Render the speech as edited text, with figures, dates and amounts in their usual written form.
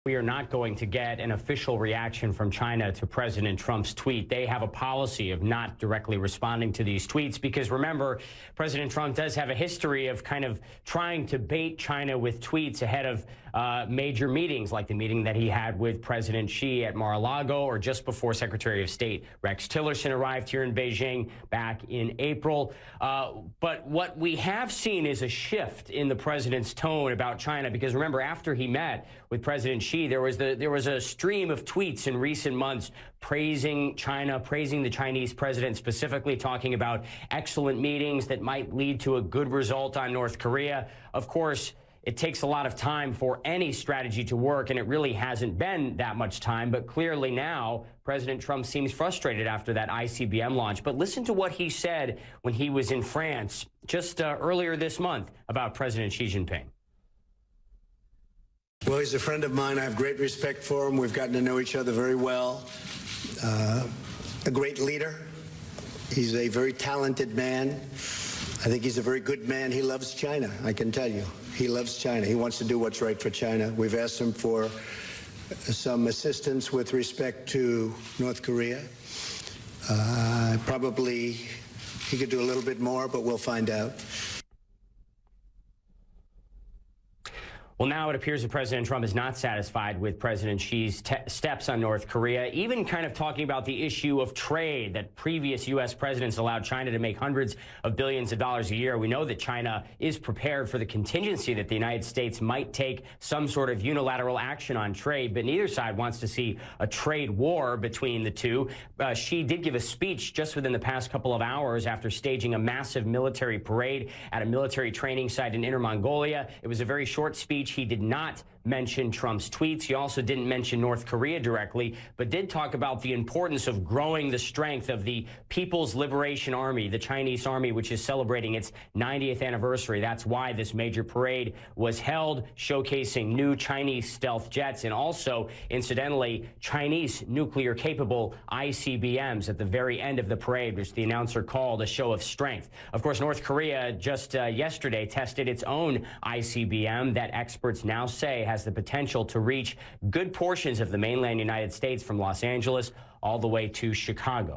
We are not going to get an official reaction from China to President Trump's tweet. They have a policy of not directly responding to these tweets because, remember, President Trump does have a history of kind of trying to bait China with tweets ahead of major meetings, like the meeting that he had with President Xi at Mar-a-Lago, or just before Secretary of State Rex Tillerson arrived here in Beijing back in April. But what we have seen is a shift in the president's tone about China, because remember, after he met with President Xi, there was a stream of tweets in recent months praising China, praising the Chinese president, specifically talking about excellent meetings that might lead to a good result on North Korea. Of course, it takes a lot of time for any strategy to work, and it really hasn't been that much time. But clearly now, President Trump seems frustrated after that ICBM launch. But listen to what he said when he was in France just earlier this month about President Xi Jinping. Well, he's a friend of mine. I have great respect for him. We've gotten to know each other very well. A great leader. He's a very talented man. I think he's a very good man. He loves China, I can tell you. He loves China. He wants to do what's right for China. We've asked him for some assistance with respect to North Korea. Probably he could do a little bit more, but we'll find out. Well, now it appears that President Trump is not satisfied with President Xi's steps on North Korea, even kind of talking about the issue of trade, that previous U.S. presidents allowed China to make hundreds of billions of dollars a year. We know that China is prepared for the contingency that the United States might take some sort of unilateral action on trade, but neither side wants to see a trade war between the two. Xi did give a speech just within the past couple of hours after staging a massive military parade at a military training site in Inner Mongolia. It was a very short speech. He did not mention Trump's tweets. He also didn't mention North Korea directly, but did talk about the importance of growing the strength of the People's Liberation Army, the Chinese army, which is celebrating its 90th anniversary. That's why this major parade was held, showcasing new Chinese stealth jets and also, incidentally, Chinese nuclear-capable ICBMs at the very end of the parade, which the announcer called a show of strength. Of course, North Korea just yesterday tested its own ICBM that experts now say has the potential to reach good portions of the mainland United States from Los Angeles all the way to Chicago.